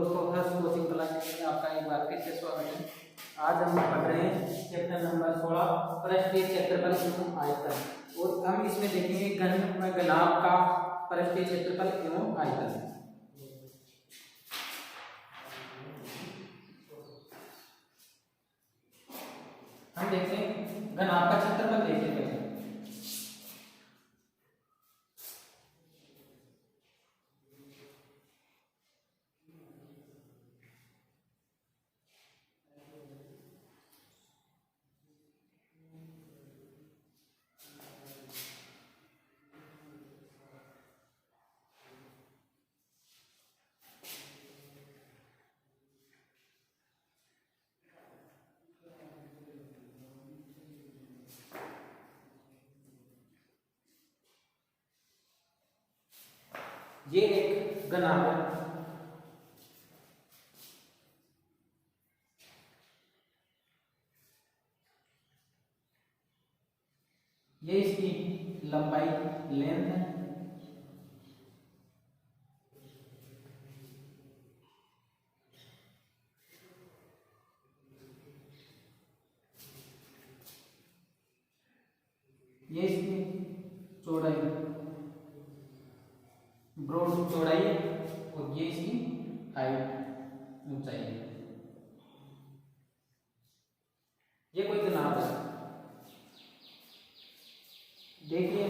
दोस्तों, हर्ष coaching class में आपका एक बार फिर से स्वागत है। आज हम पढ़ रहे हैं चैप्टर नंबर 16 पृष्ठीय क्षेत्रफल एवं आयतन, और हम इसमें देखेंगे घन व घनाभ का पृष्ठीय क्षेत्रफल एवं आयतन। हम देखते हैं घनाभ का क्षेत्रफल देखते हैं। ये एक घनाभ है। ये इसकी लंबाई लेंथ है। ये इसकी चौड़ाई, ब्रॉड चौड़ाई, और ये इसकी हाइट, ऊंचाई है। ये कोई घनाभ है। देखिए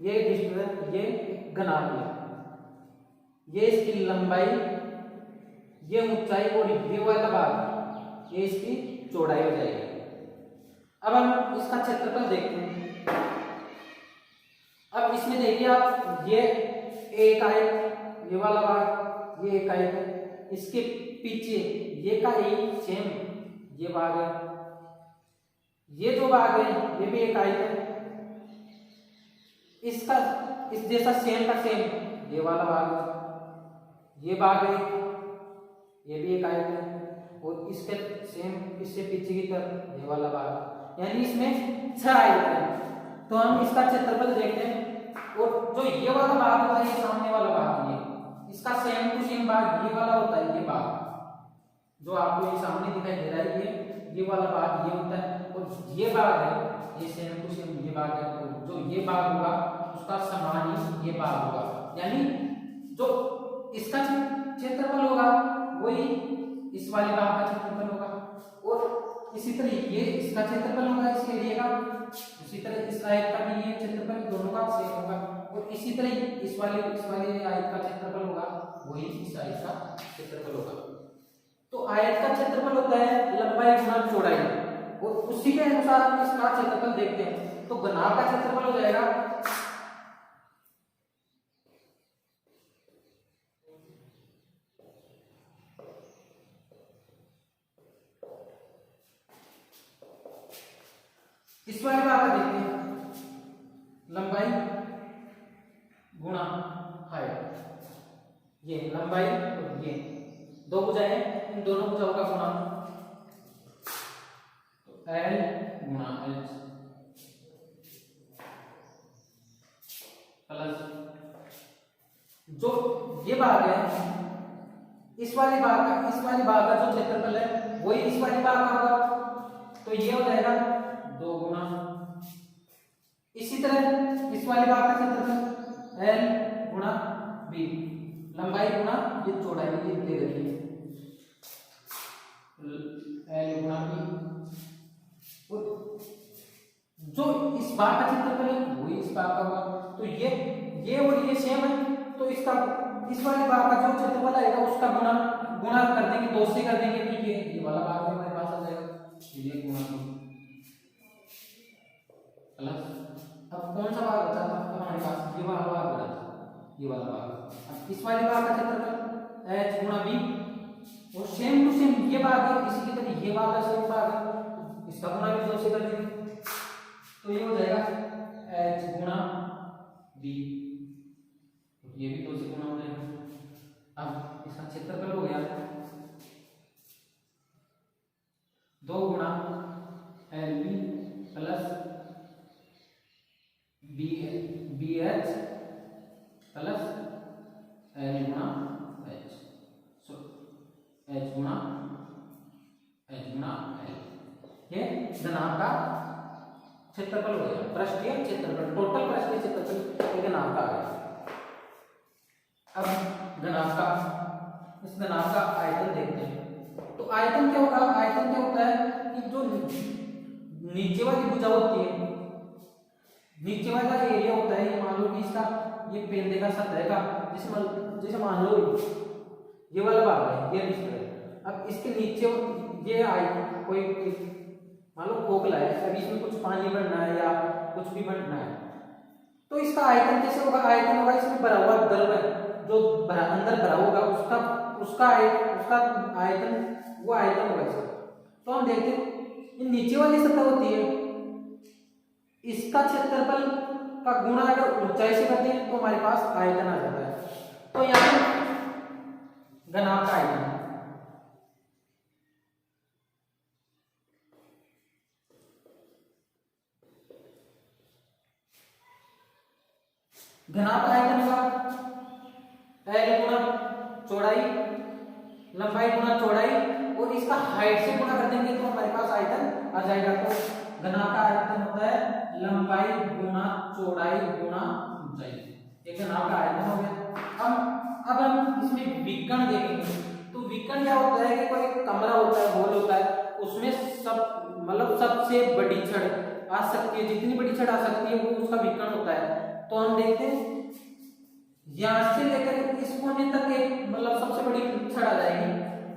ये डिस्टेंस, ये घनाभ है। ये इसकी लंबाई, ये ऊंचाई, और ये वाला भाग ये इसकी चौड़ाई हो जाएगी। अब हम इसका क्षेत्रफल देखते हैं। अब इसमें देखिए आप, ये एक आयत, ये वाला भाग ये एक आयत है। इसके पीछे ये का एक सेम ये भाग है। ये जो भाग है ये भी एक आयत है। इसका इस जैसा सेम का सेम ये वाला भाग, ये भाग है, ये भी एक आयत है। और इसके सेम इससे पीछे की तरफ ये वाला भाग, यानी इसमें 6 आयत है। तो हम इसका क्षेत्रफल देखते हैं। और जो ये वाला भाग होता है, ये सामने वाला भाग, ये इसका सेम टू सेम भाग ये वाला होता है। ये भाग जो आपको ये सामने दिखाई दे रहा है, ये वाला भाग ये होता है। और ये भाग है, ये सेम टू सेम ये भाग है। तो जो ये भाग होगा उसका समान ही ये भाग होगा, यानी जो इसका क्षेत्रफल होगा वही इस वाले भाग का क्षेत्रफल होगा। और इसी तरह ये इसका क्षेत्रफल होगा इस एरिया का, इसी तरह इस आयत का भी ये क्षेत्रफल दोनों का सेम होगा। और इसी तरह इस वाले आयत का क्षेत्रफल होगा वही इस आयत का क्षेत्रफल होगा। तो आयत का क्षेत्रफल होता है लंबाई गुना चौड़ाई, और उसी के अनुसार हम इसका क्षेत्रफल देखते हैं। तो घनाभ का क्षेत्रफल हो जाएगा इस वाले भाग का, देखते हैं लंबाई गुणा हाइट। ये लंबाई और ये दो भुजाएं हैं, इन दोनों भुजाओं का गुणा, तो L गुणा H प्लस जो ये भाग है, इस वाले भाग का जो क्षेत्रफल है वही इस वाले भाग का होगा। तो ये हो जाएगा 2 गुना, इसी तरह इस वाले भाग का क्षेत्रफल L गुणा B, लंबाई गुणा ये चौड़ाई दे रखी है, L गुणा B। और जो इस भाग का क्षेत्रफल है वही इस भाग का होगा। तो ये और ये सेम है, तो इसका इस वाले भाग का जो क्षेत्रफल आएगा उसका गुणा कर देंगे, 2 से कर देंगे, तो ये वाला भाग भी हमारे पास आ जाएगा। ये गुणा प्लस, अब कौन सा भाग बचा था हमारे पास? ये वाला भाग बचा था, ये वाला भाग। अब इस वाले भाग का क्षेत्रफल H गुणा B, और सेम टू सेम ये भाग है, इसी की तरह ये भाग है, सेम भाग है, इसका गुणा भी 2 से कर देंगे। तो ये हो जाएगा H गुणा B, ये भी 2 से गुणा हो जाएगा। अब इसका क्षेत्रफल हो गया 2 गुणा LB plus BH plus LB। क्षेत्रफल हो गया, पृष्ठीय क्षेत्रफल, टोटल पृष्ठीय क्षेत्रफल ये घनाभ का आ गया। अब घनाभ का, इस घनाभ का आयतन देखते हैं। तो आयतन क्या होगा, आयतन क्या होता है कि जो नीचे वाली भुजा होती है, नीचे वाला एरिया होता है, ये मान लो कि इसका ये पेंदे का सतह का, जैसे मान लो ये वाला भाग है, ये डिस्क है। अब इसके नीचे ये आई कोई मान लो खोखला है, अभी इसमें कुछ पानी भरना है या कुछ भी भरना है, तो इसका आयतन कैसे होगा, आयतन होगा इसमें भरा हुआ द्रव है जो अंदर भरा होगा, उसका आयतन, वो आयतन होगा इसका। तो हम देखते हैं ये नीचे वाली सतह होती है, इसका क्षेत्रफल का गुणा अगर ऊंचाई से करते हैं तो हमारे पास आयतन आ जाता है। तो यहाँ घनाभ का आयतन, घनाभ का आयतन होगा L गुणा चौड़ाई, लंबाई गुणा चौड़ाई, और इसका हाइट से गुणा कर देंगे तो हमारे पास आयतन आ जाएगा। तो घनाभ का आयतन होता है लंबाई गुणा चौड़ाई गुणा ऊंचाई, ये घनाभ का आयतन हो गया। अब हम इसमें विकर्ण देखेंगे। तो विकर्ण क्या होता है कि कोई कमरा होता है, होल होता है, उसमें सबसे बड़ी छड़ आ सकती है, जितनी बड़ी छड़ आ सकती है वो उसका विकर्ण होता है। तो हम देखते हैं यहां से लेकर इस कोने तक एक सबसे बड़ी छड़ आ जाएगी,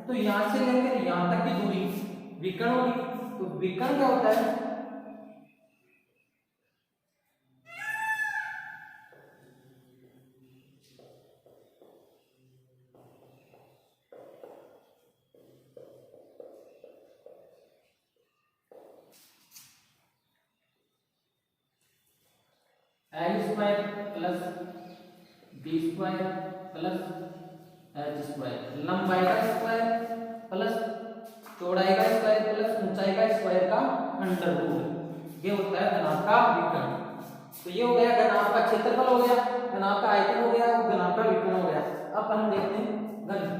तो यहां से लेकर यहां तक की दूरी विकर्ण होगी। तो विकर्ण क्या होता है, L square plus B square plus H square, लंबाई का स्क्वायर प्लस चौड़ाई का स्क्वायर प्लस ऊंचाई का स्क्वायर का अंडर रूट, ये होता है घनाभ का विकर्ण। तो ये हो गया घनाभ का क्षेत्रफल हो गया, घनाभ का आयतन हो गया, घनाभ का विकर्ण हो गया। अब हम देखते हैं घन।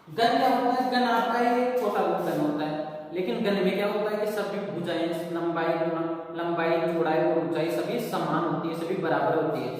घन क्या होता है, घन आपका एक छोटा रूप घन होता है, लेकिन घन में क्या होता है कि सभी भुजाएं लंबाई चौड़ाई और ऊंचाई सभी समान होती है, सभी बराबर होती है।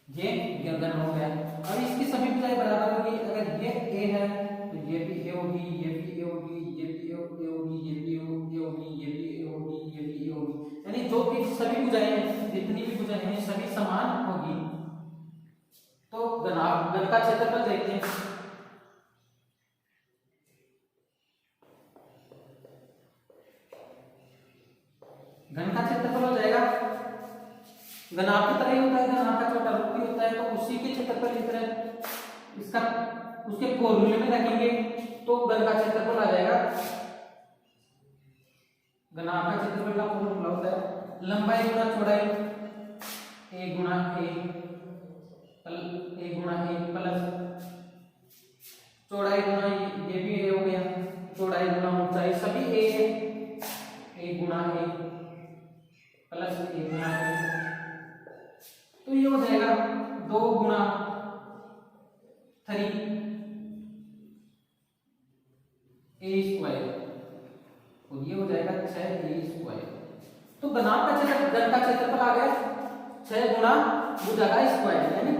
ये घन हो गया। अब इसकी सभी भुजाएं बराबर होगी, अगर ये ए है तो ये भी ए होगी, ये भी ए होगी, ये भी ए होगी, ये भी ए होगी, ये भी ए होगी, ये भी ए होगी, यानी जो भी सभी भुजाएं हैं, जितनी भी भुजाएं हैं सभी समान होगी। तो घन का क्षेत्रफल देखते हैं। घन का क्षेत्रफल हो जाएगा, घनाभ की तरह ही होता है, घनाभ का छोटा रूप भी होता है, तो उसी के क्षेत्रफल की तरह इसका उसके फॉर्मूले में रखेंगे तो घन का क्षेत्रफल आ जाएगा। घनाभ का क्षेत्रफल का फॉर्मूला होता है लंबाई गुणा चौड़ाई, a गुणा a प्लस चौड़ाई गुणा ये भी a हो गया, चौड़ाई गुणा ऊंचाई सभी a है, a गुणा a प्लस a गुणा a, तो ये हो जाएगा 2 गुणा 3 a स्क्वायर, और ये हो जाएगा 6 a स्क्वायर। तो घनाभ का क्षेत्रफल आ गया 6 गुणा भुजा का स्क्वायर, यानी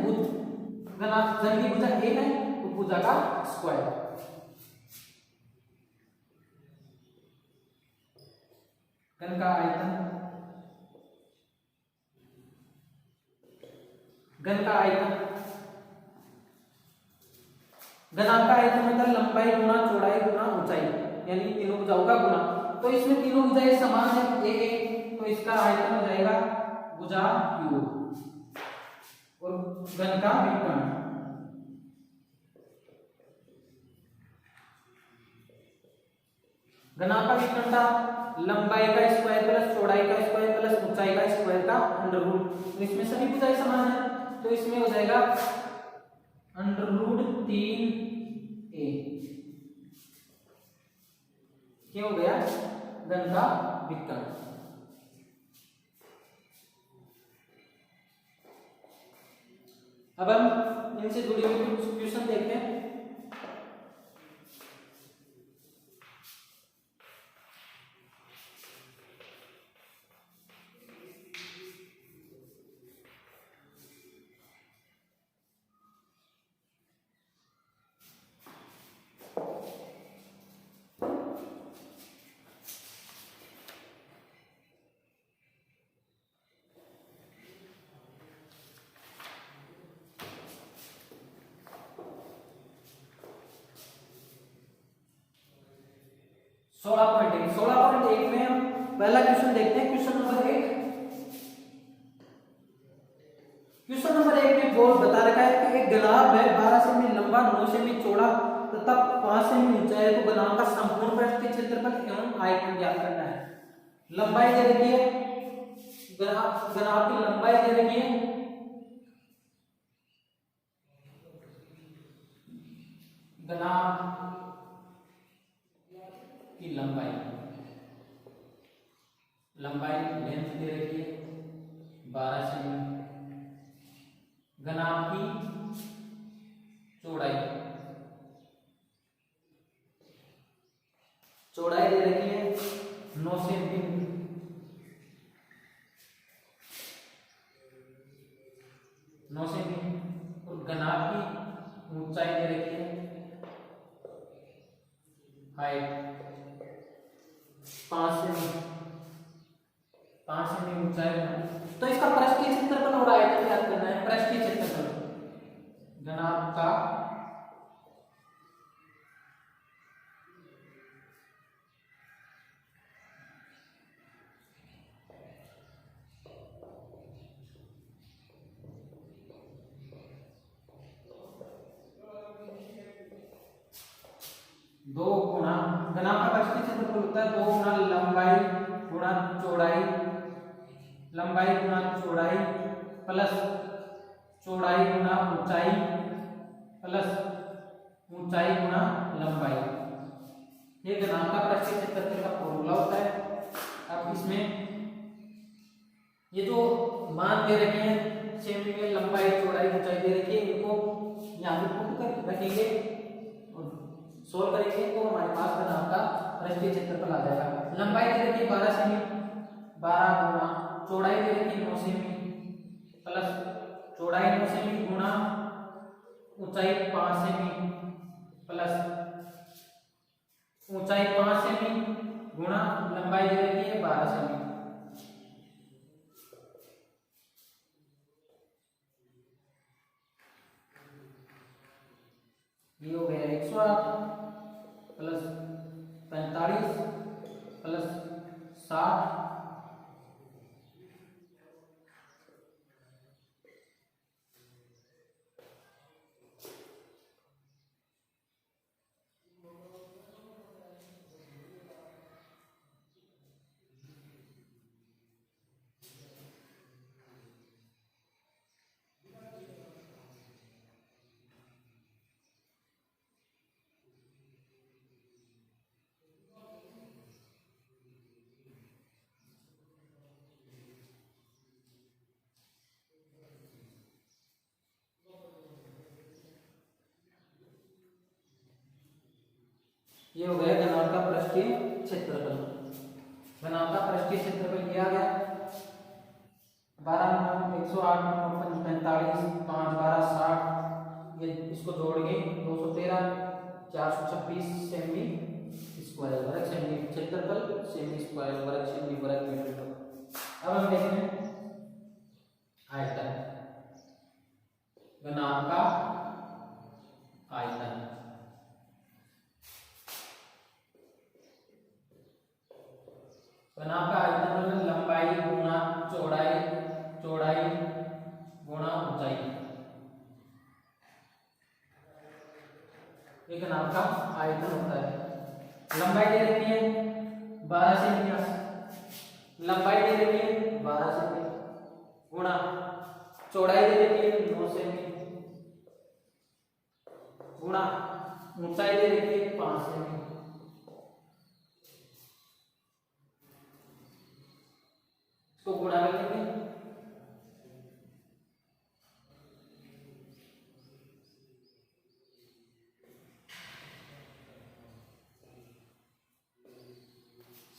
घनाभ घन की भुजा a है तो भुजा का स्क्वायर। घन का आयतन, घन का आयतन, घनाभ का आयतन होता है लंबाई गुणा चौड़ाई गुणा ऊंचाई, यानी तीनों भुजाओं का गुणा। तो इसमें तीनों भुजाएं समान है, ए तो इसका आयतन हो जाएगा भुजा क्यू और घन का विकर्ण। घना का विकर्ण था लंबाई का स्क्वायर प्लस चौड़ाई का स्क्वायर प्लस ऊंचाई का स्क्वायर का अंडर रूट। तो इसमें सभी भुजाएं समान है, तो इसमें हो जाएगा अंडर रूट 3a। क्या हो गया? घन का विकर्ण। अब हम इनसे जुड़ी हुई कुछ क्वेश्चन देखते हैं। सोलह पॉइंट एक में हम पहला क्वेश्चन देखते हैं। Question number 1। क्वेश्चन नंबर 1 में बोल बता रखा है कि एक गुलाब है 12 सेमी लंबा 9 सेमी चौड़ा तथा 5 सेमी ऊंचा है, तो गुलाब का संपूर्ण पृष्ठीय क्षेत्रफल एवं आयतन ज्ञात करना है। लंबाई दे रखी है, गुलाब की लंबाई दे रखी है, गुलाब की लंबाई लेंथ दे रखी है 12 सेमी। घनाभ की चौड़ाई दे रखी है 9 सेमी। 9 सेमी और घनाभ की ऊंचाई दे रखी है हाइट 5 सेमी। 5 सेमी ऊंचाई है, तो इसका पृष्ठीय क्षेत्रफल और आयतन ज्ञात करना है। पृष्ठीय क्षेत्रफल घनाभ का दो गुणा घनाभ का पृष्ठीय क्षेत्रफल होता है 2 गुणा लंबाई गुणा चौड़ाई, लंबाई गुणा चौड़ाई प्लस चौड़ाई गुणा ऊंचाई प्लस ऊंचाई गुणा लंबाई। ये घनाभ का पृष्ठीय क्षेत्रफल का फॉर्मूला होता है। अब इसमें ये जो मान दे रखे हैं सेमी में लंबाई चौड़ाई ऊंचाई दे रखी है, इनको यहाँ पे पुट कर रखेंगे और सोल्व करेंगे तो हमारे पास घनाभ का पृष्ठीय क्षेत्रफल आ जाएगा। लंबाई दे रखी है 12 सेमी, 12 गुणा चौड़ाई दे रखी है 9 सेमी प्लस चौड़ाई 9 सेमी गुणा ऊंचाई 5 सेमी प्लस ऊंचाई 5 सेमी गुणा लंबाई दे रखी है 12 सेमी। ये हो गया 108 प्लस 45 प्लस 60 ये हो गया घनाभ का पृष्ठीय क्षेत्रफल। घनाभ का पृष्ठीय क्षेत्रफल किया गया 12 9 108 9 45 5 12 60, ये इसको जोड़ के 213 426 सेमी स्क्वायर वर्ग सेमी क्षेत्रफल सेमी स्क्वायर वर्ग सेमी वर्ग मीटर। अब हम देखते हैं आयतन। घनाभ का आयतन घनाभ का आयतन लंबाई एक नाव का आयतन होता है। लंबाई दे रखी है 12 सेमी, लंबाई दे रखी है 12 सेमी गुणा चौड़ाई दे रखी है 9 सेमी गुणा ऊंचाई दे रखी है 5 सेमी। इसको गुणा कर लेंगे।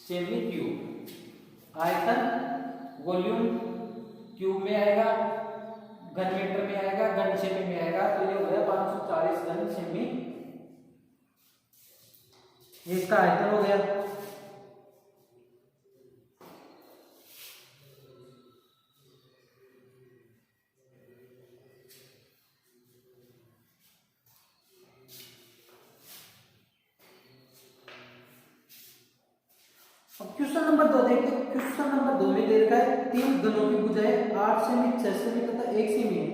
सेमी क्यूब आयतन वॉल्यूम क्यूब में आएगा, घन मीटर में आएगा, घन सेमी में आएगा, तो ये हो गया 540 घन सेमी। ये इसका आयतन हो गया। क्वेश्चन नंबर 2 देखते हैं। क्वेश्चन नंबर 2 में दे रखा है 3 घनों की भुजाएं 8 सेमी, 6 सेमी तथा 1 सेमी है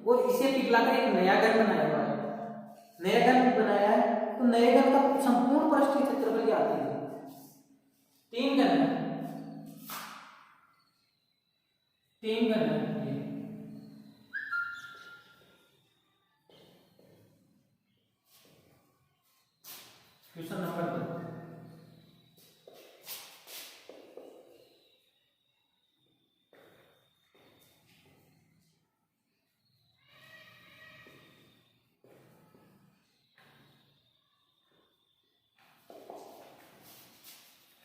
और इसे पिघलाकर एक नया घन बनाया हुआ है। नया घन बनाया है तो नए घन का संपूर्ण पृष्ठीय क्षेत्रफल क्या आती है? 3 घन है, 3 घन है। क्वेश्चन नंबर 2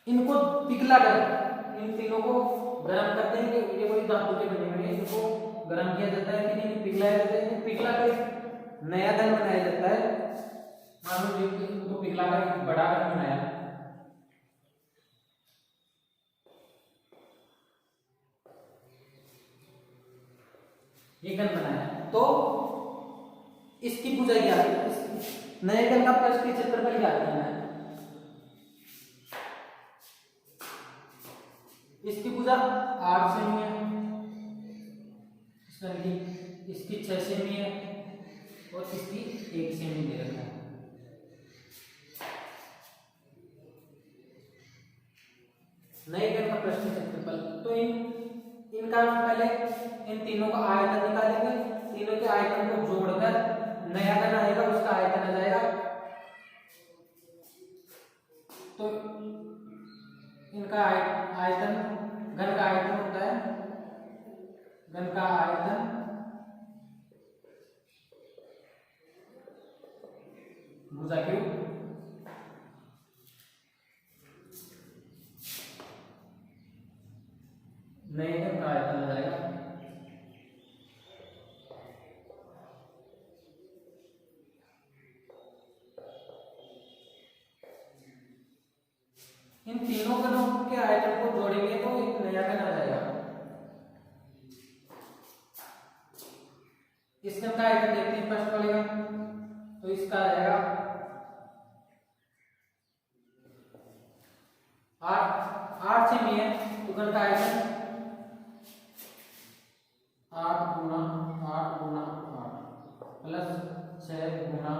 इनको पिघला कर इन तीनों को गर्म करते हैं कि ये कोई धातु के बने हुए हैं, इनको गर्म किया जाता है कि नहीं पिघलाया जाता है। पिघला कर नया घन बनाया जाता है। मान लो इनको पिघला कर बड़ा घन बनाया, ये घन बनाया तो इसकी भुजा क्या है? नए घन का पृष्ठीय क्षेत्रफल क्या है? इसकी भुजा 8 सेमी है, इसकी 6 सेमी है और इसकी 1 सेमी दे रखा है। नए घन का पृष्ठीय क्षेत्रफल तो इनका पहले इन तीनों का आयतन निकालेंगे। तीनों के आयतन को जोड़कर नया घन आएगा, उसका आयतन आ जाएगा। तो इनका आयतन घन का आयतन होता है, घन का आयतन भुजा क्यूब नए घन का आयतन आ जाएगा। इन तीनों घनों के आयतन को जोड़ेंगे तो एक नया घन आ जाएगा। इस घन का आयतन देखते हैं फर्स्ट वाले का, तो इसका आएगा 8 सेमी है तो घन का आयतन 8 गुना 8 गुना 8 प्लस 6 गुना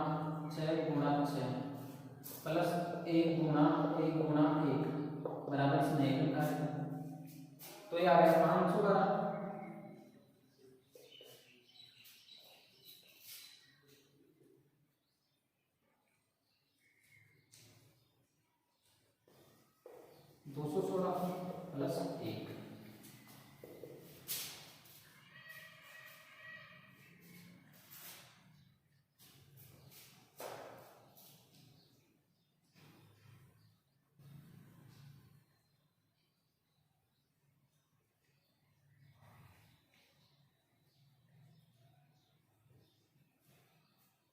6 गुना 6 प्लस 1 गुना 1 गुना 1 बराबर इस नए घन का आयतन। तो ये आ गया 512। प्लस 1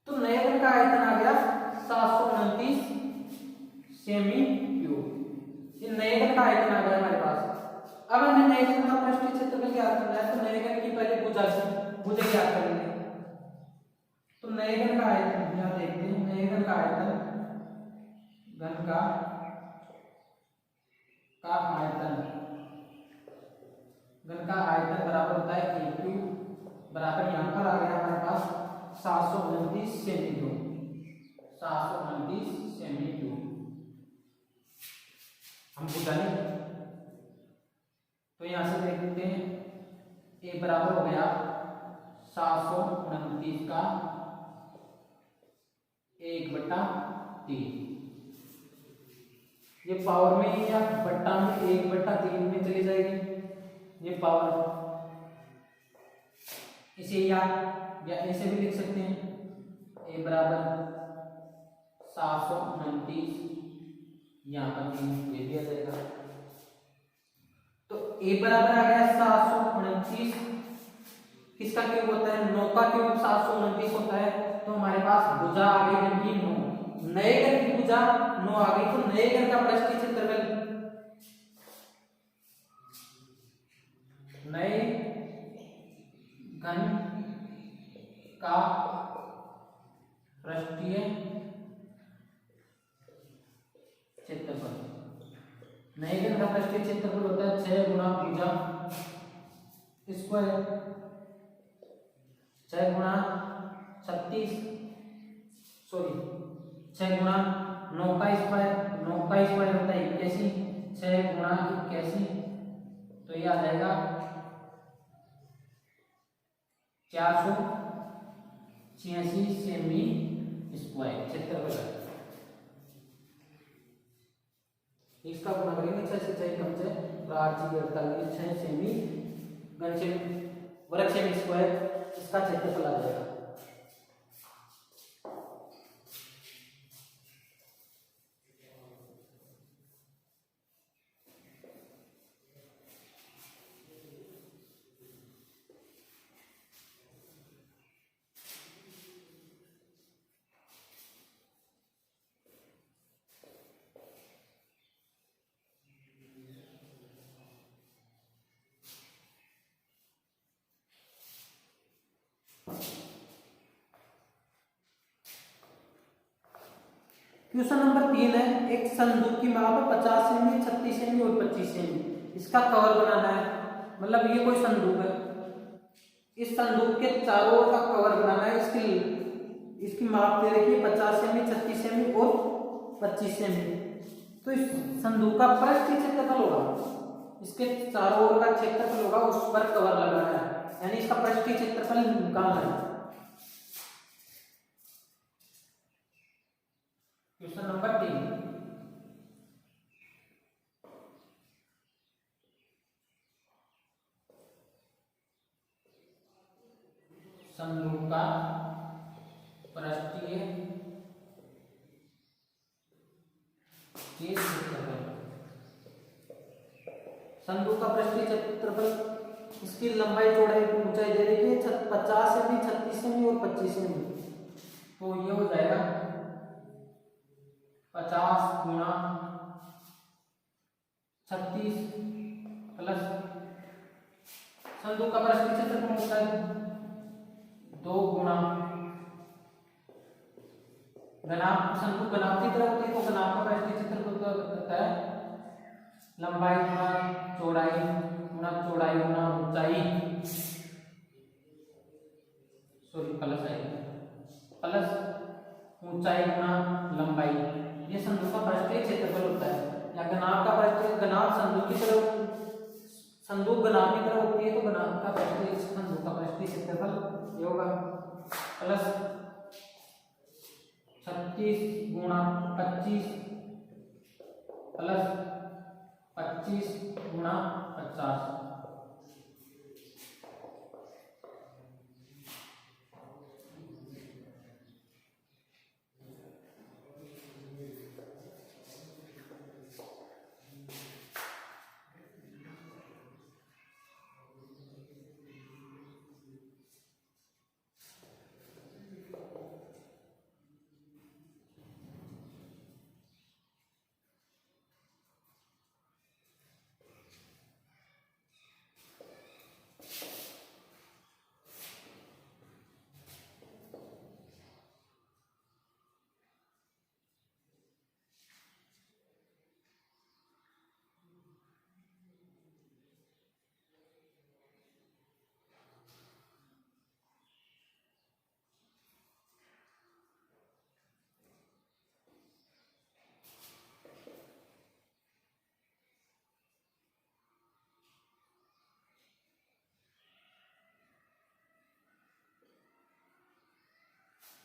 तो नए घन का आयतन आ गया 729 सेमी क्यूब। ये नए घन का आयतन आ गया हमारे पास। अब हमें नए घन का पृष्ठीय क्षेत्रफल ज्ञात करना है, तो नए घन की पहले भुजा ज्ञात करेंगे। तो नए घन का आयतन यहाँ देखते हैं, नए घन का आयतन घन का आयतन बराबर होता है a क्यूब बराबर यहाँ पर आ गया हमारे पास 729 सेमी क्यूब 729 सेमी क्यूब। हम भुजा लें तो यहां से देखते हैं ए बराबर हो गया 729 का 1/3। ये पावर में या बट्टा में 1/3 में चली जाएगी ये पावर। इसे या ऐसे भी लिख सकते हैं ए बराबर 729 यहाँ पर 3 ये भी आ जाएगा। तो ए बराबर आ गया 729 किसका क्यूब होता है 9 का क्यूब 729 होता है। तो हमारे पास भुजा आ गई बनकी 9, नए घर की भुजा 9 आ गई। तो नए घर का पृष्ठीय क्षेत्रफल नए घन का पृष्ठीय क्षेत्रफल, नए घन का पृष्ठीय क्षेत्रफल होता है 6 गुना भुजा स्क्वायर, 6 गुना 36 सॉरी 6 गुना 9 का स्क्वायर, 9 का स्क्वायर होता है 81, 6 गुना 81 तो ये आ जाएगा 486 सेमी स्क्वायर क्षेत्रफल। इसका गुणा करेंगे 6 से 6 कम से 8 6 सेमी घन से वर्ग सेमी स्क्वायर इसका क्षेत्रफल आ जाएगा। क्वेश्चन नंबर 3 है, एक संदूक की माप 50 सेमी, 36 सेमी और 25 सेमी, इसका कवर बनाना है। मतलब ये कोई संदूक है, इस संदूक के चारों ओर का कवर बनाना है। इसकी माप दे रखी है 50 सेमी, 36 सेमी और 25 सेमी। तो इस संदूक का पृष्ठीय क्षेत्रफल होगा, इसके चारों ओर का क्षेत्रफल होगा, उस पर कवर लगाना है, यानी इसका पृष्ठीय क्षेत्रफल निकालना है। क्वेश्चन नंबर 3, संदूक का पृष्ठीय क्षेत्रफल, संदूक का पृष्ठीय क्षेत्रफल, इसकी लंबाई चौड़ाई ऊंचाई दे रखी है 50 सेमी, 36 सेमी और 25 सेमी। तो ये हो जाएगा 50 गुणा 36 प्लस संदूक का पृष्ठीय क्षेत्रफल होता है 2 गुणा घनाभ, संदूक घनाभ की तरह होती है तो घनाभ का पृष्ठीय क्षेत्रफल होता है लंबाई गुणा चौड़ाई गुणा ऊंचाई, सॉरी प्लस है प्लस ऊंचाई गुणा लंबाई। ये संदूक का पृष्ठीय क्षेत्रफल होता है। या घनाभ का पृष्ठीय, घनाभ संदूक की तरह, संदूक घनाभ की तरह होती है तो घनाभ का पृष्ठीय, संदूक का पृष्ठीय क्षेत्रफल ये होगा प्लस 36 गुणा 25 प्लस 25 गुणा 50।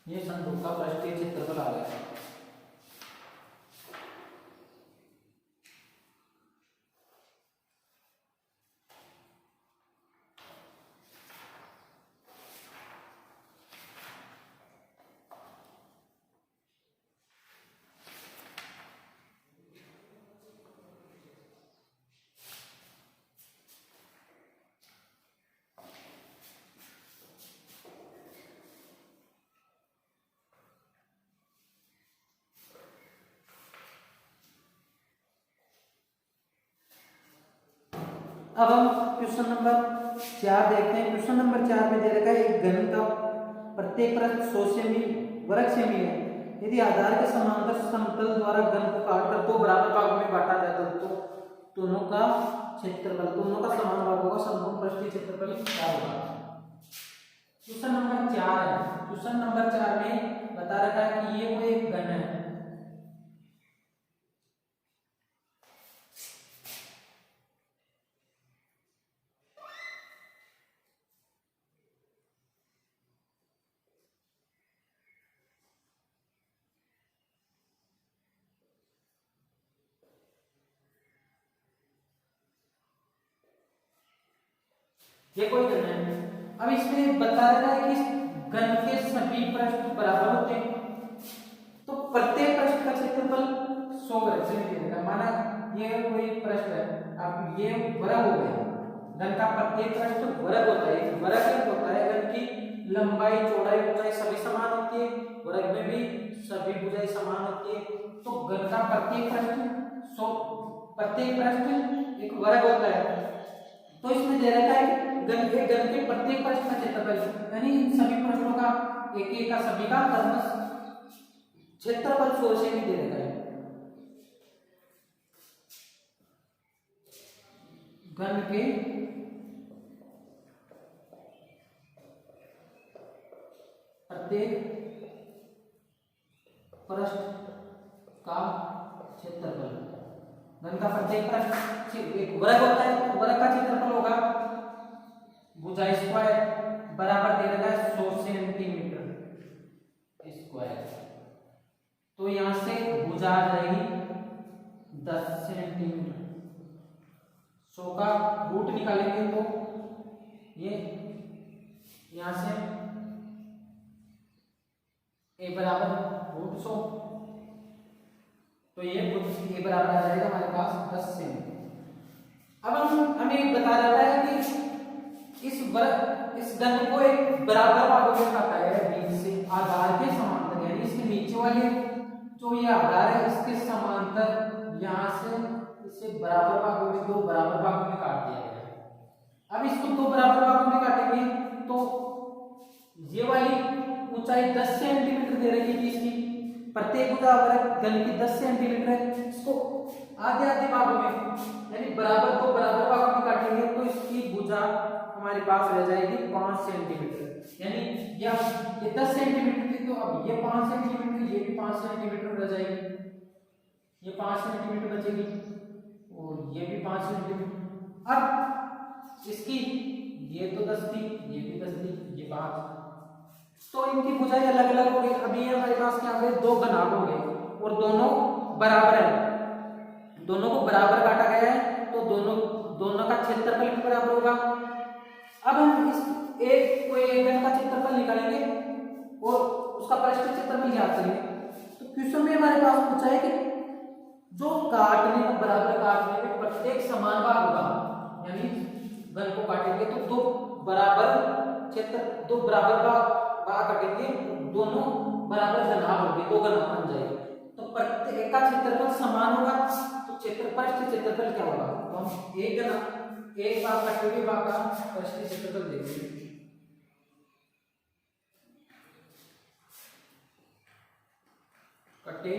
ये संदूक का पृष्ठीय क्षेत्रफल आ गया। अब हम क्वेश्चन नंबर 4 देखते हैं। क्वेश्चन नंबर 4 में दे रखा है एक घन का प्रत्येक पृष्ठ 100 सेमी वर्ग सेमी है। यदि आधार के समांतर समतल द्वारा घन को काटकर दो बराबर भागों में बांटा जाए तो दोनों का क्षेत्रफल, दोनों का समान भाग होगा, संपूर्ण पृष्ठीय क्षेत्रफल क्या होगा। क्वेश्चन नंबर 4 है। क्वेश्चन नंबर 4 में बता रखा है कि ये कोई एक घन है। ये कोई घन है। अब इसमें बता रहा है कि घन के सभी पृष्ठ बराबर होते हैं, तो प्रत्येक पृष्ठ का क्षेत्रफल 100 वर्ग सेमी देगा। माना ये कोई पृष्ठ है, अब ये वर्ग हो गया। घन का प्रत्येक पृष्ठ वर्ग होता है। वर्ग क्या होता है? घन की लंबाई, चौड़ाई, ऊंचाई सभी समान होती है। वर्ग में भी सभी भुजाएं समान होती है। तो घन का प्रत्येक पृष्ठ 100, प्रत्येक पृष्ठ एक वर्ग होता है। तो इसमें दे रखा है घन के प्रत्येक पृष्ठ का क्षेत्रफल, यानी इन सभी पृष्ठों का एक एक का सभी का क्षेत्रफल 100 सेमी दे रखा है। घन के प्रत्येक पृष्ठ का क्षेत्रफल, घन का प्रत्येक पृष्ठ एक वर्ग होता है, तो वर्ग का क्षेत्रफल होगा भुजा स्क्वायर बराबर दे रखा है 100 सेंटीमीटर स्क्वायर। तो यहां से भुजा आ जाएगी 10 सेंटीमीटर। 100 का रूट निकालेंगे तो ये यहां से a बराबर रूट 100, तो ये a बराबर आ जाएगा हमारे पास 10 सेंटीमीटर। अब हमें बता रहा है कि इस घन को एक बराबर भागों में काटा है बीच से आधार के समांतर, यानी इसके नीचे वाले जो ये आधार है इसके समांतर यहां से इसे बराबर भागों में, दो बराबर भागों में काट दिया गया है। अब इसको दो बराबर भागों में काटेंगे तो ये वाली ऊंचाई 10 सेंटीमीटर दे रही है इसकी, प्रत्येक भुजा वर्ग घन की 10 सेंटीमीटर है। इसको आधे आधे भागों में यानी बराबर दो बराबर भागों में काटेंगे तो इसकी भुजा हमारे पास रह जाएगी 5 सेंटीमीटर। यानी ये 10 सेंटीमीटर थी, तो अब ये 5 सेंटीमीटर, ये भी 5 सेंटीमीटर रह जाएगी, ये 5 सेंटीमीटर बचेगी और ये भी 5 सेंटीमीटर। अब इसकी ये तो 10 थी, ये भी 10 थी, ये 5, तो इनकी भुजाएं अलग अलग हो गई। अभी ये हमारे पास क्या हो गए, दो घनाभ हो गए और दोनों बराबर है, दोनों को बराबर काटा गया है, तो दोनों का क्षेत्रफल भी बराबर होगा। अब हम इस एक कोई एक घन का क्षेत्रफल निकालेंगे और उसका पृष्ठीय क्षेत्रफल ज्ञात करेंगे। तो क्वेश्चन में हमारे पास पूछा है कि जो काटने में बराबर काटने में प्रत्येक समान भाग होगा, यानी घन को काटेंगे तो दो बराबर भाग काटेंगे, दोनों बराबर घनाभ होंगे, दो घनाभ बन जाएंगे, तो प्रत्येक का क्षेत्रफल समान होगा। तो क्षेत्रफल क्या होगा, तो हम एक भाग काटेंगे, भाग का पृष्ठीय क्षेत्रफल देखेंगे। कटे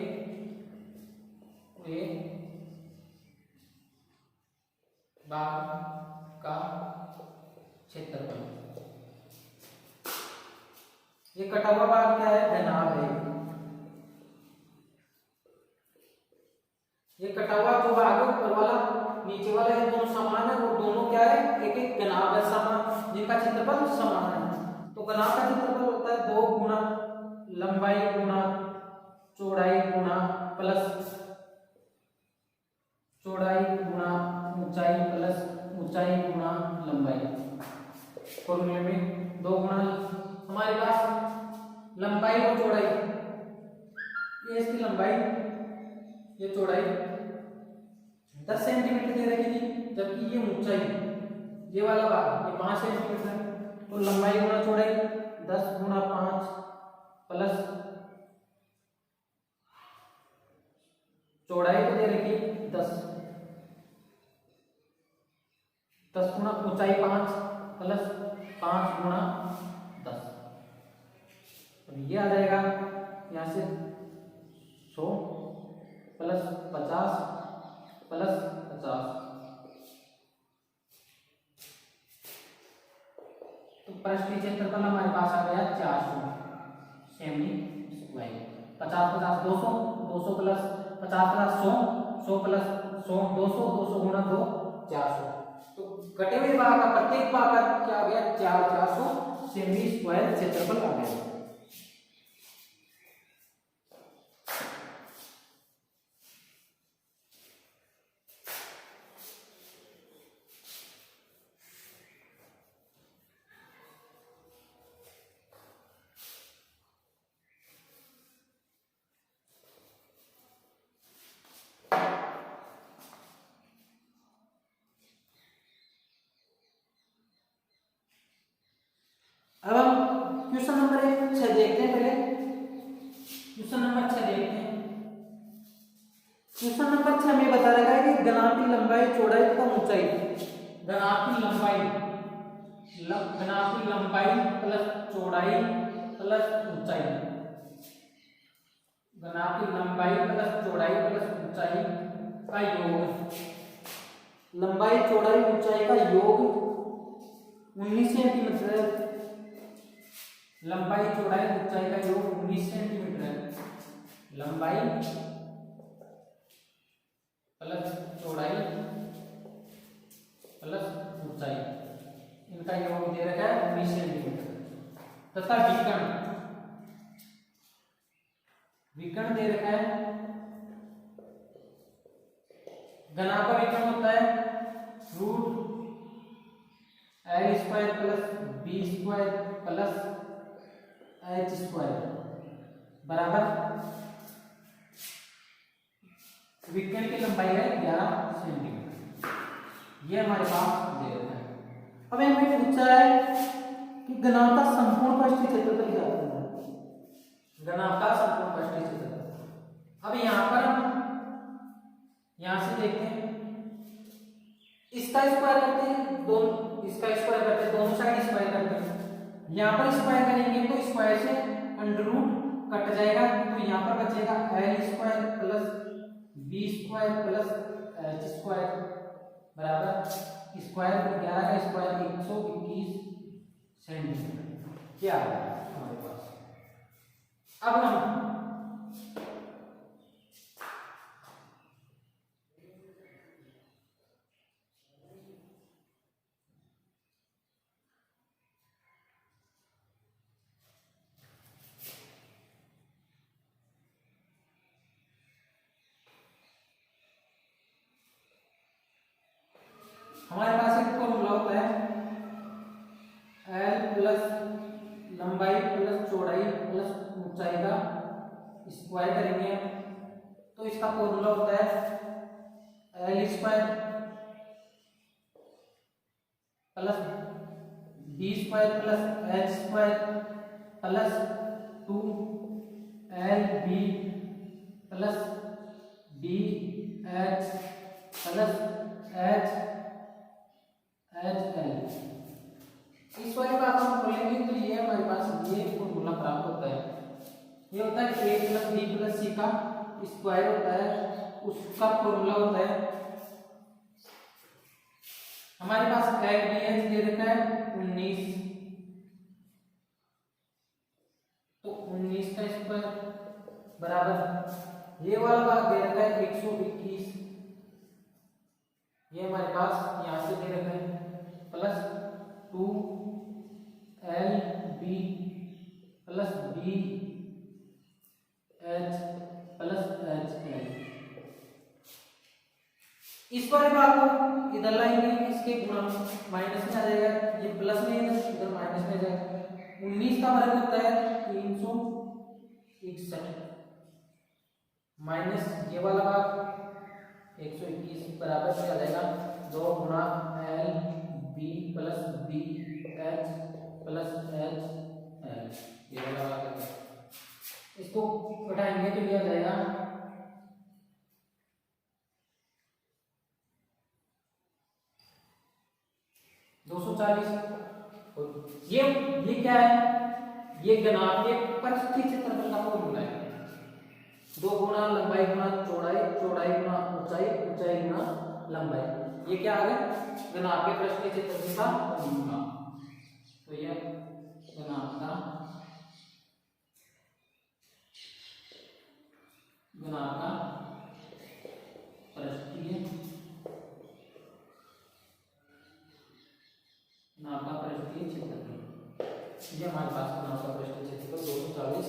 हुए भाग का क्षेत्रफल, ये कटा हुआ भाग क्या है, घनाभ है। ये कटा हुआ जो भाग है ऊपर वाला नीचे वाला, ये दोनों समान है और दोनों क्या है, एक एक घनाभ है समान, जिनका क्षेत्रफल समान है। तो घनाभ का क्षेत्रफल होता है 2 गुणा लंबाई गुना चौड़ाई गुना प्लस चौड़ाई गुना ऊंचाई प्लस ऊंचाई गुना लंबाई। फॉर्मूले में 2 गुना हमारे पास लंबाई और चौड़ाई, ये इसकी लंबाई ये चौड़ाई 10 सेंटीमीटर दे रखी थी, जबकि ये ऊंचाई ये वाला भाग ये 5 सेंटीमीटर है। तो लंबाई गुना चौड़ाई 10 गुना 5 प्लस चौड़ाई को दे रखी 10 गुना ऊंचाई 5 प्लस 5 गुना 10। तो ये आ जाएगा यहाँ से 100 प्लस 50 प्लस 50। तो पृष्ठीय क्षेत्रफल हमारे पास आ गया 400 semi square. 50 50 200, 200 plus 50 plus 100, 100 plus 100 200, 200 गुना 2 400। तो कटे हुए भाग का प्रत्येक भाग का क्या आ गया 400 सेमी स्क्वायर क्षेत्रफल आ गया। अब हम क्वेश्चन नंबर 6 देखते हैं। पहले क्वेश्चन नंबर 6 देखते हैं। क्वेश्चन नंबर 6 में बता रखा है कि घनाभ की लंबाई चौड़ाई तथा ऊंचाई, घनाभ की लंबाई प्लस चौड़ाई प्लस ऊंचाई, घनाभ की लंबाई प्लस चौड़ाई प्लस ऊंचाई का योग, लंबाई चौड़ाई ऊंचाई का योग 19 सेंटीमीटर है। लंबाई चौड़ाई ऊंचाई का योग 19 सेंटीमीटर है। लंबाई प्लस चौड़ाई प्लस ऊंचाई इनका योग दे रखा है 19 सेंटीमीटर। तथा विकर्ण दे रखा है, घनाभ का विकर्ण होता है root L square plus B square plus H square बराबर विकर्ण की लंबाई है 11 सेंटीमीटर। ये हमारे पास दे रखा है। अब हमें पूछा है कि घनाभ का संपूर्ण पृष्ठीय क्षेत्रफल क्या होता है। घनाभ का संपूर्ण पृष्ठीय क्षेत्रफल, अब यहां पर हम यहां से देखते हैं, इसका स्क्वायर करते हैं, दोनों इसका स्क्वायर करते हैं, दोनों साइड स्क्वायर करते हैं। यहाँ पर स्क्वायर करेंगे तो स्क्वायर से अंडर रूट कट जाएगा, तो यहाँ पर बचेगा L square plus B square plus H square बराबर स्क्वायर 11 का स्क्वायर 121 सेंटीमीटर। क्या है हमारे पास। अब हम हमारे पास एक फॉर्मूला होता है एल प्लस लंबाई प्लस चौड़ाई प्लस ऊंचाई का स्क्वायर करेंगे तो इसका फॉर्मूला होता है L square plus B square plus H square plus 2 L B plus B H plus H H L. इस वाले का हम खोलेंगे तो ये हमारे पास ये फॉर्मूला प्राप्त होता है। ये होता है ए प्लस बी प्लस सी का स्क्वायर होता है, उसका फॉर्मूला होता है हमारे पास एल बी एच दे रखा है 19, तो 19 का स्क्वायर बराबर ये वाला भाग दे रखा है 121, ये हमारे पास यहां से दे रखा है plus 2 L B plus B वाले भाग को इधर लाएंगे, इसके गुणा माइनस में आ जाएगा, ये प्लस में इधर माइनस में जाएगा। 19 का वर्ग होता है 361 माइनस ये वाला भाग 121 बराबर से आ जाएगा 2 गुणा L B plus B H plus H L, ये वाला भाग है। इसको घटाएंगे तो ये आ जाएगा 240। ये क्या है, ये घनाभ के परिस्थिति क्षेत्रफल का फॉर्मूला है। 2 गुणा लंबाई गुणा चौड़ाई, चौड़ाई गुणा ऊंचाई, ऊंचाई गुणा लंबाई, ये क्या आ गया घनाभ के परिस्थिति क्षेत्रफल का फॉर्मूला। तो ये घनाभ का परिस्थिति क्षेत्रफल, ये हमारे पास घनाभ का परिस्थिति क्षेत्रफल 240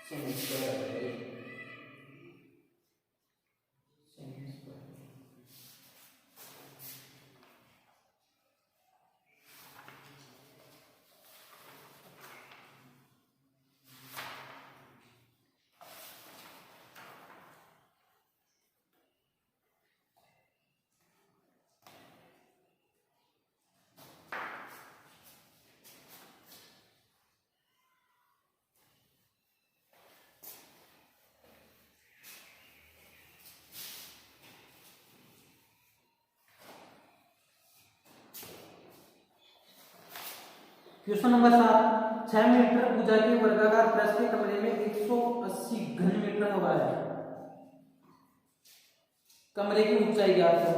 सेंटीमीटर है। क्वेश्चन नंबर 7, 6 मीटर भुजा के वर्गाकार प्रस्थ के कमरे में 180 घन मीटर हवा है, कमरे की ऊंचाई ज्ञात है।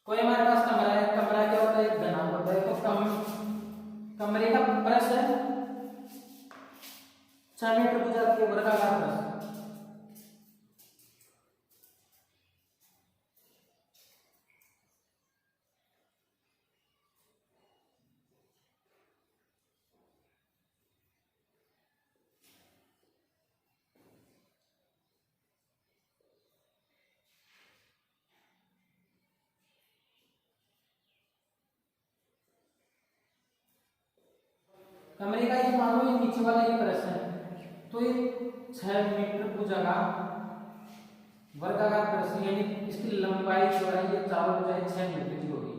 कोई हमारे पास कमरा है, कमरा क्या होता है घना होता है, तो कमरे का प्रस्थ है 6 मीटर भुजा के वर्गाकार प्रस्थ। कमरे का ये मान लो ये नीचे वाला ये प्रश्न है, तो ये 6 मीटर भुजा का वर्गाकार प्रश्न, यानी इसकी लंबाई चौड़ाई ये चारों भुजाएं 6 मीटर की होगी,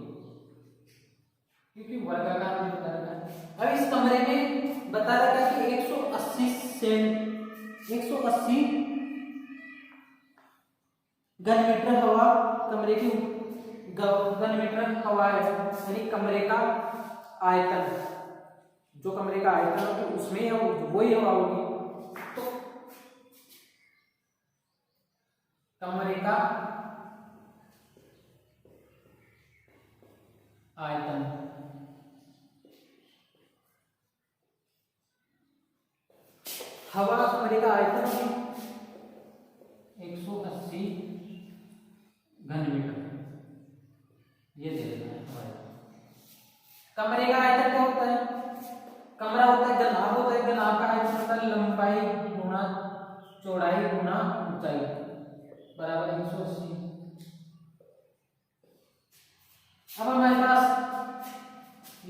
क्योंकि वर्गाकार में बता रखा है। अब इस कमरे में बता रखा है कि 180 घन मीटर हवा कमरे की घन मीटर हवा है, यानी कमरे का आयतन, जो कमरे का आयतन है तो उसमें वही हवा होगी। तो कमरे का आयतन हवा कमरे का आयतन 180 घन मीटर, ये दे देना है हमारे। कमरे का आयतन क्या होता है, कमरा होता है घनाभ होता है, घनाभ का आयतन होता है लंबाई गुणा चौड़ाई गुणा ऊंचाई बराबर 180। अब हमारे पास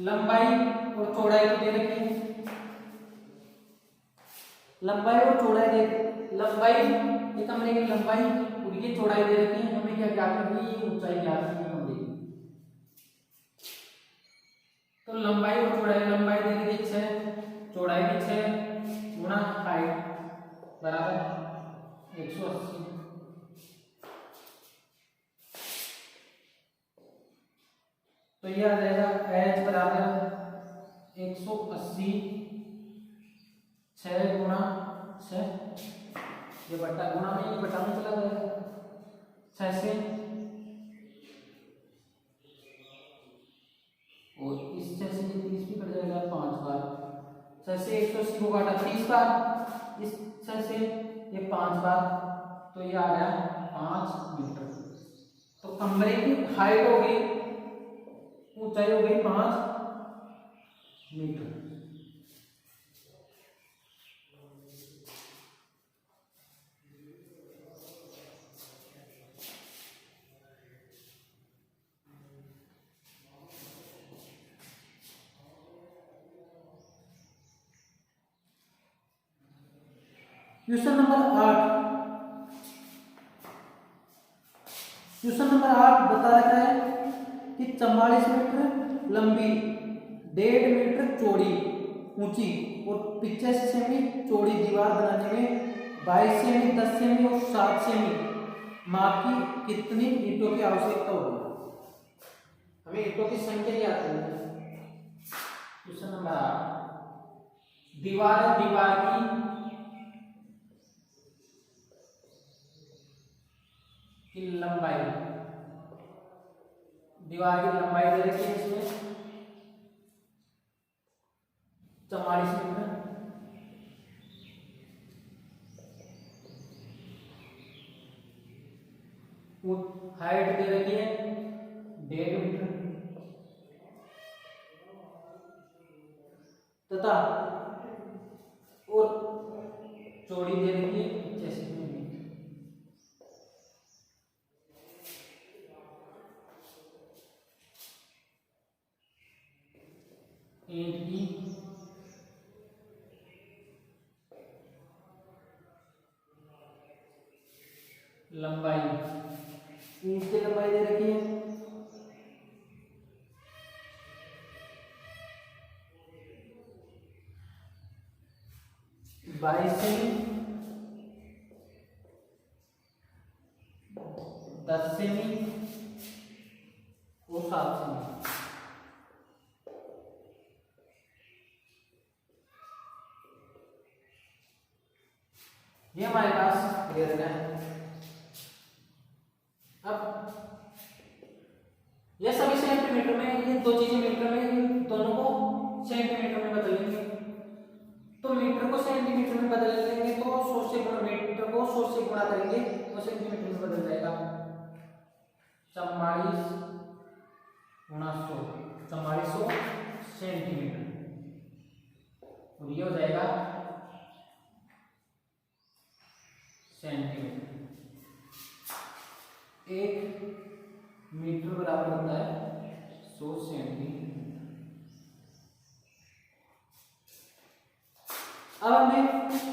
लंबाई और चौड़ाई तो दे रखी है, लंबाई और चौड़ाई दे, लंबाई ये कमरे की लंबाई और ये चौड़ाई दे रखी है, हमें क्या ज्ञात करनी है, ऊंचाई ज्ञात करनी है। तो लंबाई और चौड़ाई, लंबाई दे दी 6, चौड़ाई भी 6 गुणा हाइट बराबर 180। तो ये आ जाएगा h बराबर 180 6 गुणा 6, ये बटा गुणा में ये बटा में चला जाएगा 6 से, और इस 6 से 30 भी कट जाएगा 5 बार, 6 से 180 को काटा 30 बार, इस 6 से ये 5 बार, तो ये आ गया 5 मीटर। तो कमरे की हाइट हो गई, ऊंचाई हो गई 5 metre. Question number 8, question number 8 बता रखा है कि 44 मीटर लंबी, 1.5 मीटर चौड़ी ऊंची और 85 सेमी चौड़ी दीवार बनाने में 22 सेमी, 10 सेमी और 7 सेमी माप की कितनी ईंटों की आवश्यकता होगी। हमें ईंटों की संख्या याद करनी है। क्वेश्चन नंबर 8, दीवार की लंबाई, दीवार की लंबाई दे रखी है इसमें 44 मीटर, हाइट दे रखी है 1.5 मीटर तथा और चौड़ी दे रखी है 85 सेमी। ईंट की लंबाई, ईंट की लंबाई दे रखी है 22 सेमी, 10 सेमी और 7 सेमी। ये हमारे पास दे रखा है। अब ये सभी सेंटीमीटर में, ये दो चीजें मीटर में, इन दोनों को सेंटीमीटर में बदलेंगे। तो मीटर को सेंटीमीटर में बदल देंगे तो 100 से गुणा, मीटर को 100 से गुणा करेंगे तो सेंटीमीटर में बदल जाएगा। 44 गुणा 100, 4400 सेंटीमीटर और ये हो जाएगा सेंटीमीटर। 1 मीटर बराबर होता है 100 सेंटीमीटर। अब हमें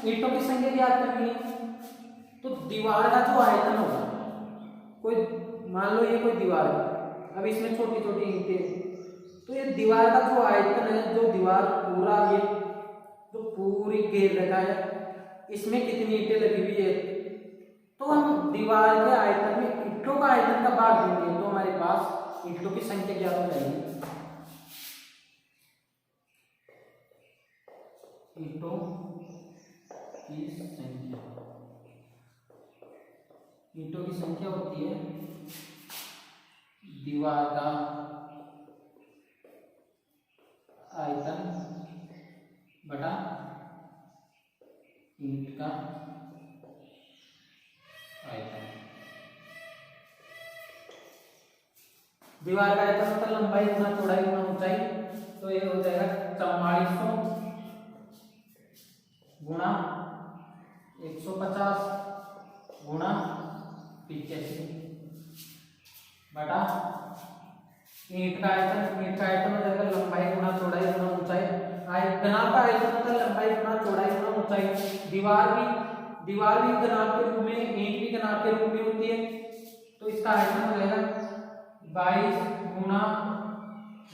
ईंटों की संख्या याद करनी है। तो दीवार का जो आयतन होगा, कोई मान लो ये कोई दीवार है, अब इसमें छोटी छोटी ईंटें, तो ये दीवार का जो आयतन है, जो दीवार पूरा ये जो पूरी घेर रखा है, इसमें कितनी ईंटें लगी हुई है, तो हम दीवार के आयतन में ईंटों का आयतन का भाग देंगे तो हमारे पास ईंटों की संख्या क्या हो जाएगी। ईंटों की संख्या, ईंटों की संख्या होती है दीवार का आयतन बटा ईंट का आयतन। दीवार का आयतन मतलब लंबाई गुना चौड़ाई गुना ऊंचाई, तो ये हो जाएगा 4400 गुणा 150 गुणा 85 बटा ईंट का आयतन। ईंट का आयतन हो जाएगा लंबाई गुना चौड़ाई गुना ऊंचाई। घनाभ का आयतन होता है लंबाई गुना चौड़ाई गुना ऊंचाई। दीवार भी घनाभ के रूप में, ईंट भी घनाभ के रूप में होती है, तो इसका आयतन हो जाएगा 22 गुना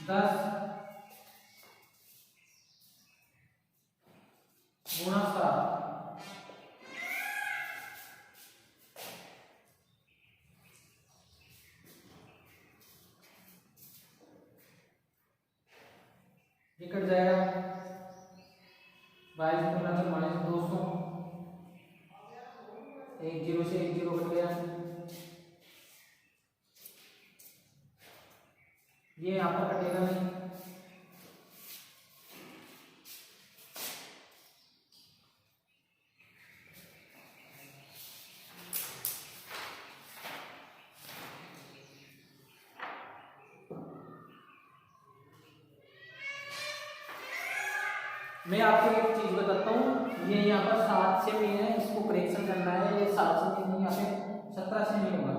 10 गुणा 7। ये कट जाएगा 22 गुना तो -200, 1 0 से 1 0 कट गया। ये यहाँ पर कटेगा नहीं। मैं आपको एक चीज बताता हूँ, ये यहाँ पर 7 सेमी है, इसको करेक्शन करना है। ये 7 सेमी नहीं, यहाँ पे 17 सेमी होगा।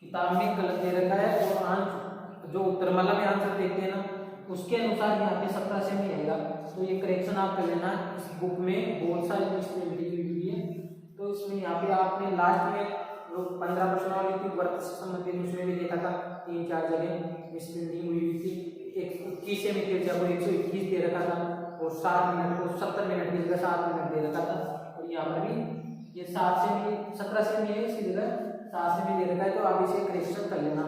किताब में गलत दे रखा है और जो उत्तरमाला में आंसर देते हैं ना, उसके अनुसार यहाँ पे 17 सेमी आएगा। तो ये करेक्शन आप याद कर लेना, इस बुक में बहुत सारी मिसप्रिंटिंग हुई है। तो इसमें यहाँ पे आपने लास्ट में जो 15 प्रश्न वाली थी वर्त से संबंधित, उसमें भी देखा था 3-4 जगह मिसप्रिंटिंग हुई थी। 21 से त्रिज्या को 121 दे रखा था और 7 मिनट को 70 मिनट की जगह 7 मिनट दे रखा था। और यहाँ पर भी ये 7 से भी 17 से भी है, इसकी जगह 7 से भी दे रखा है। तो आप इसे करेक्शन कर लेना।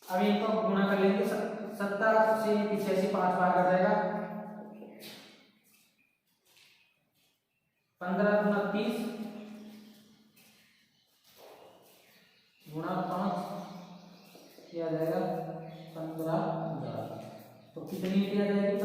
अब इनको गुणा कर लेंगे, 70 से 85 5 बार कट जाएगा, 15 गुना 30 गुणा 5 किया जाएगा 15,000। तो कितनी आ जाएगी